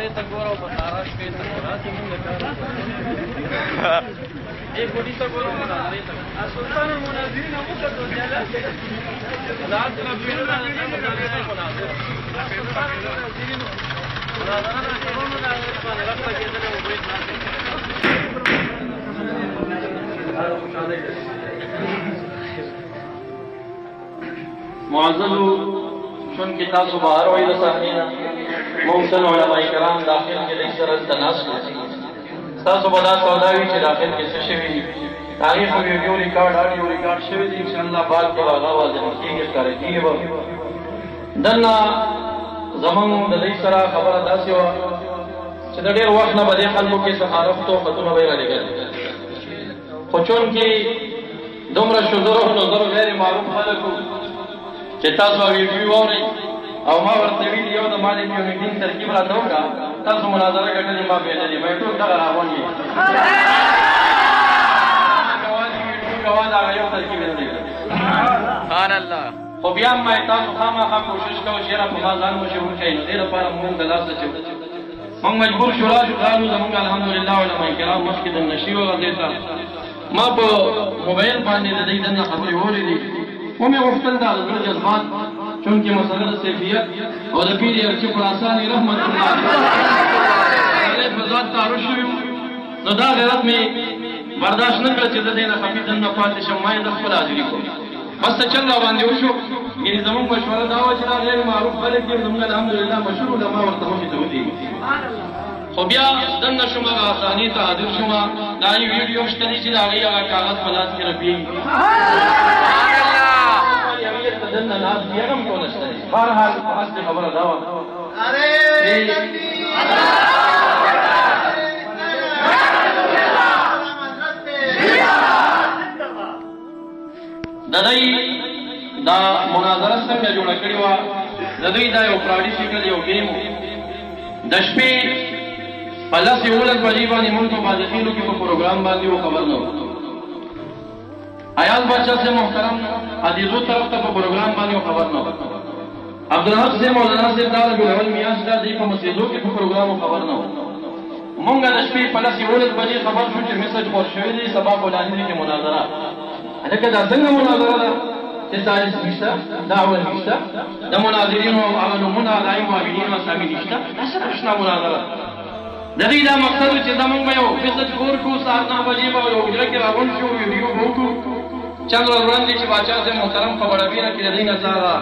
مناظرې ته ګوره او په سارا شپې ته ګوره چې مونږ د کار एक गोटी ته ګوره مناظرې ته سلطان المناظرین هم وکړو زیاده ځان سره بیرونه سلطان المناظرین مناظره د ټولو مناظرې باندې رابطه کېدلې او برید معزز چون که تاسو بهر وای د صحنه محسن علماء کرام داخل کې د سره تناسب تاسو به دا سوداوي چې داخل کې څه شوي تاریخ او ویډیو ریکارډ اډیو ریکارډ شوی دی ان شاء الله بعد کې هغه واضح کیږي کارګي به دنا زمون د دې سره خبره داسې و چې د ډېر وخت نه بده خلکو کې سخاوت او خطونه به راځي خو چون کې دومره شذرو نظر غیر معروف خلکو چې تاسو ویډیو اورئ او ما ورته ویل یو د مالک یو میټینګ ترکیب راته وکړه تاسو مناظره کړلې ما پیژنې مې ټول دغه راغونې غواړم یو ترکیب دی سبحان الله خو بیا ما تاسو خامخا کوشش کوو چې را په ما ځان مشهور کړئ نو دې لپاره موږ د لاسه چې موږ مجبور شو راځو قالو زموږ الحمدلله علماء کرام مخکې د نشي وغځېتا ما په موبایل باندې د دې دنه خبرې اورېدې ومې غوښتل دا د جذبات چونکه مسله د سیفیت او د پیر ارچ خراساني رحمت الله علیه په ذات تعارف شوی نو دا غیرت مې برداشت نه کړ چې د دې نه خفي دنه پاتې شم ما د خپل حاضرې کوم بس چل را باندې وشو یعنی زموږ مشوره دا و چې دا غیر معروف خلک دي زموږ الحمدلله مشهور علما ورته مخې ته ودی خو بیا دنه شوم هغه آساني ته حاضر شوم دا یو ویډیو شته چې دا هغه کاغذ پلاس کې رپی دنه ناس دیګم کولشته بهرحال اصل خبره دا و اره دای دا مناظره څنګه جوړه کړې و دای دا یو پراډي شکل یو گیم د شپې په لاس یو ولګ باندې موږ په باندې کې په پروګرام باندې خبر نه عیال بچا سے محترم حدیثو طرف ته په پروګرام باندې خبر نه عبدالحق سے مولانا سے دار ګل میاش دا دی په مسجدو کې په پروګرام خبر نه مونږ د شپې په لاس یو ولګ باندې خبر شو چې میسج ور شوی دی سبا فلانی کې مناظره هغه دا څنګه مناظره ده چې تاریخ نشته دعوه نشته د مناظرینو او علماء علایم معاونین او سامي نشته اصل شنه مناظره د دې دا مقصد چې زمونږ یو فیصد کور کو سار 9 بجې به یو وګړه کې راغون شو ویډیو وکړو چند وړاندې چې باچا سے محترم خبره بیره کې د دې نظاره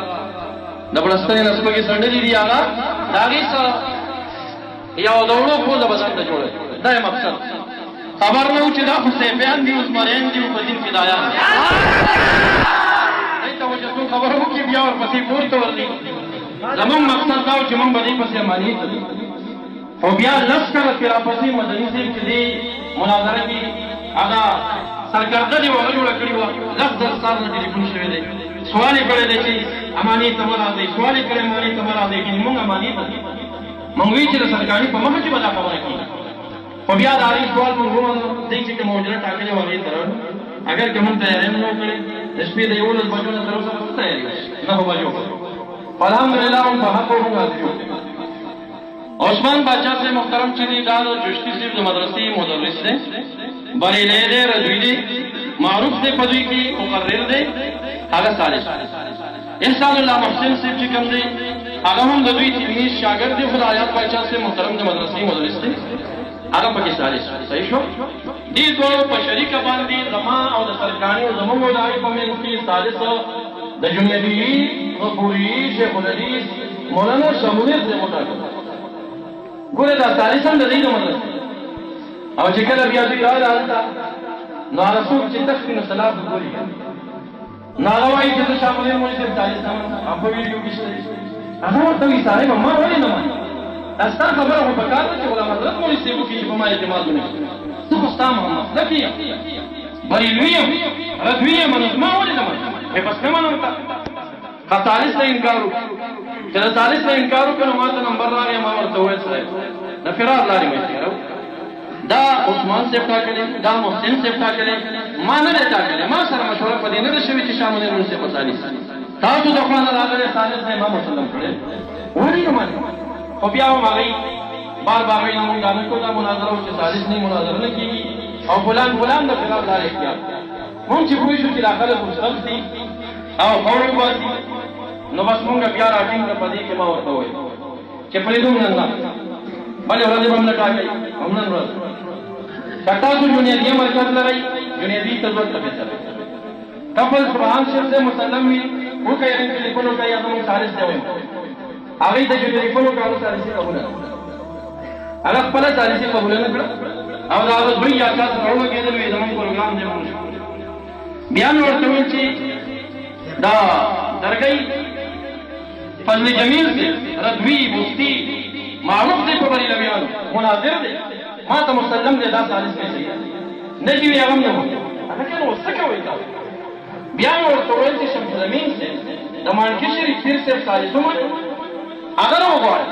د بلستاني نسبګي سندې دی هغه داغي سره یو دوړو په د بدن ته جوړه دا مقصد خبر نه و چې دا خو سیفیان دي اوس مرین دي په دین فدایان ایته وجه څو خبرو کې بیا ورپسې پورته ورلي زموږ مقصد دا و چې موږ باندې پسې مانی او بیا لسکره کې راپسې مدني سیب چې دی مناظره کې هغه سرکارده دی وغه جوړه کړې وه لس زر سال نه ټلیفون شوی دی سوال یې کړی دی چې اماني ته مه راځئ سوال یې کړی اماني ته مه راځئ کینې موږ اماني ته موږ وایي چې د سرکاري په مخه کې به دا خبره کېږي خو بیا د هغې سوال موږ ومنو دی چې کومه حجره ټاکلې وه هغې ته راوړو اگر که موږ تیاري هم نه وکړې د شپې د 11 بجو نه تر اوسه څه تیاري وه 9 بجو خو الحمدلله هم په حق موږ حاضر یو عثمان باچا سے محترم چې دی دا د چشتي صاحب د مدرسې مدرس دی بریلی دی رضوي دی معروف دی په دوی کې مقرر دی هغه صالح احسان الله محسن صاحب چې کوم دی هغه هم د دوی تلمیذ شاګرد دی خدایات باچا سے محترم د مدرسې مدرس دی هغه پکې صالح صحیح شو دې دوه په شریکه باندې زما او د سرکاري او زموږ د آی په منځ کې صالح د جمهوریت غفوري شیخ الحدیث مولانا شمولیر دی متعلق ګوره دا صالح هم د دې مدرسې او چې کله بیا دوی راځي نو رسول چې تخفي نو صلاح وګوري ناروای چې شاملې مو چې صالح هم په ویډیو کې شته هغه ورته وی صاحب ما ولې نه مانی استا خبره په کار چې ولا حضرت مو چې وو کې په ما اعتماد نه څه خو ستام هم لکه بریلوی رضوی منظم ما ولې نه مانی په پس نه مانم تا صالح ته انکار چې صالح ته انکار وکړو ما ته نمبر راغی ما ورته وې سره د فرار لارې مې تیرو دا عثمان سے ټاکلې دا محسن سے ټاکلې ما نه ټاکلې ما سره مشوره پدې نه شوي چې شامل نه سي پسالي تاسو د خپل راغلي صالح سے ما مسلم کړې وړي نه مانی خو بیا ما غي بار بار وینا مونږ نه کوو دا مناظره او چې سالس نه مناظره نه کیږي او فلان د خلاف لار اختیار مونږ چې پوه شو چې داخله مستقل دي او فوري واسي نو بس مونږ بیا راټینګ په دې کې ما ورته وایي چې پریدوم نن نه بلې ورځې به موږ ټاکي هم نن ورځ تاسو جنیدي مرکز لري جنیدي تزوت ته کپل سبحان شیخ سے مسلم وی وہ کہہ رہے ہیں کہ لکھنو کا یادم سالس دے ہوئے آگئی تا جو لکھنو کا آگئی سالسی قبول ہے اگر پلا سالسی قبول ہے نکڑا او دا آگئی بھئی آساس روڑا کہہ دل وی زمان پروگرام دے منشا بیان ورطوین چی دا درگئی فضل جمیل سے ردوی مفتی معروف دے پبری لبیانو مناظر دے ما تا مسلم دے دا سالس کے سیئے نجیوی اغم نمو اگر کہنا وہ سکا ہوئی تا بیان ورته ویل چې شمس الامین سے د مانکی شریف پیر صاحب سالسو منو هغه نه وغواړي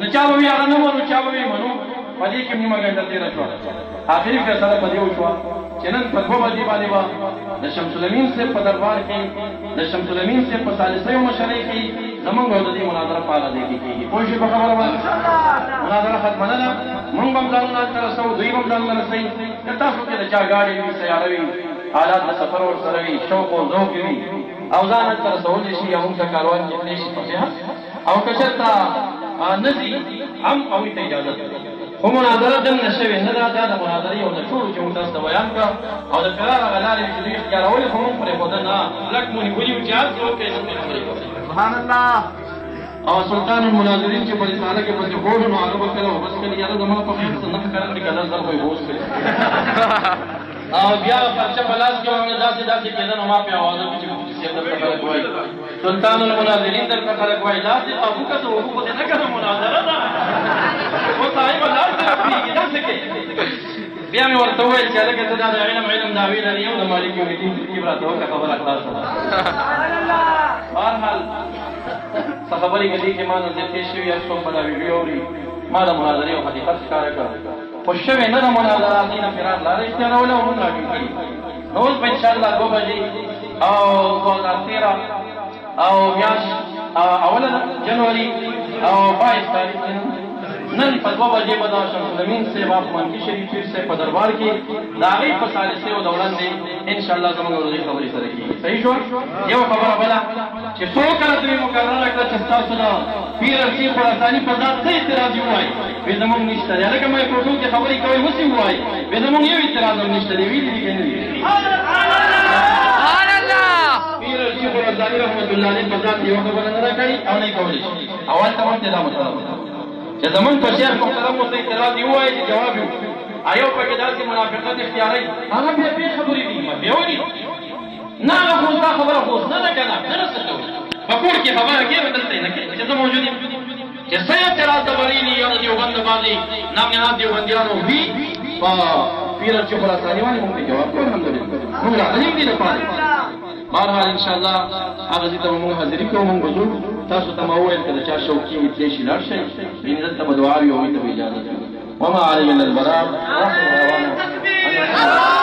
نو چا به وي هغه نه منو چا به وي منو په دې کې نیمه ګنټه تېره شوه آخري فیصله په دې وشوه چې نن په 2 بجې باندې به د شمس الامین صاحب په دربار کې د شمس الامین صاحب په سالسیو مشرۍ کې زمونږ او د دې مناظره په اړه دی کېږي پوه شئ په خبره باندې مناظره ختمه نه ده مونږ به هم ځانونه هلته رسوو دوی به هم ځانونه رسوي که تاسو کې د چا ګاډې وي سیاره وي حالات د سفر ورسره وي شوق او ذوق وي او ځان هلته رسولی شي یا موږ ته کاروان کې تللی شي په صحت او که چېرته نه ځي هم هغوی ته اجازه ده خو مناظره دلته شوې نه ده دا د مناظرې یو د ټولو چې موږ تاسو ته بیان کړه او د فرار هغه لارې چې دوی اختیارولې خو موږ پرېښوده نه کلک مو نیولي وو چې هر څه وکړئ نه پرې خبرې کوئ سبحان الله او سلطان المناظرین چې په رساله کې پسې خوړ نو هغه به کله او بس کله یاره زما په خیر څه نه ښکاره کړي که 10 ځل خو یې بوس کړي او بیا پرچه په لاس کې باندې داسې کېده نو ما پې اوازه کړي چې مفتي صاحب درته خلک وایي سلطان المناظرین درته خلک وایي داسې قابو که ته وګو خو دې نه که د مناظره ده خو صاحب لاس دې رپېږي داسې کوي بیا مې ورته وویل چې هلکه ته دا د علم دعوې لري او د مالک یومالدین ترکیب راته وکړه خبره خلاصه ده بهرحال څه خبرې که دې کې ما نظر تېر شوي یا څوک به دا ویډیو اوري ما د مناظرې یو حقیقت ښکاره کړ خو شوې نه ده مناظره هغې نه فرار لاره اختیاروله او موږ راټینګ کړي نو اوس به انشاءالله 2 بجې او 2013 او میاشت اوله جنوري او 22 تاریخ نن په 2 بجې به د شمس الامین صاحب افغانکي شریف پیر صاحب په دربار کې د هغې په سالسیو د وړاندې انشاءالله زموږ او د دې خبرې سره کېږي صحیح شوه یو خبره بله چې څو کله ته مې مقرره کړه چې ستاسو د پیر ارشید خراساني په ذات څه اعتراض یې ووایي وایي زموږ نشته دی هلکه مایکروفون کې خبرې کوئ اوس یې ووایي وایي زموږ یو اعتراض هم نشته دی ویلي دي که نه دي پیر ارشید خراساني رحمت الله علیه په ذات یوه خبره نه ده کړې او نه یې کولی شي اول ته ورته دا مطلب ده چې زمونږ په شیخ محترم ورته اعتراض یې ووایي چې جواب یې وکړي ایو پکې داسې منافقت اختیاروي هغه بیا بې خبرې دي بیا ولې نه هغه خو دا خبره خو نه ده که نه نه څه کوي په کور کې خبره کېږي دلته یې نه کوي چې زه موجود یم چې څه اعتراض د بریلي یا د دیوبند باندې نامنهاد دیوبندیانو وي په پیر ارشید خراساني باندې موږ ته جواب کوو الحمدلله موږ راغلي یم دې لپاره بهرحال انشاءالله هغه ځای ته به موږ حاضري کوو موږ به ځو تاسو ته ما وویل که د چا شوقي وي تللی شي لاړ شئ یعنې دلته به دعا وي هغوی ته به اجازه وي وما علي الا البلاغ واخر دعوانا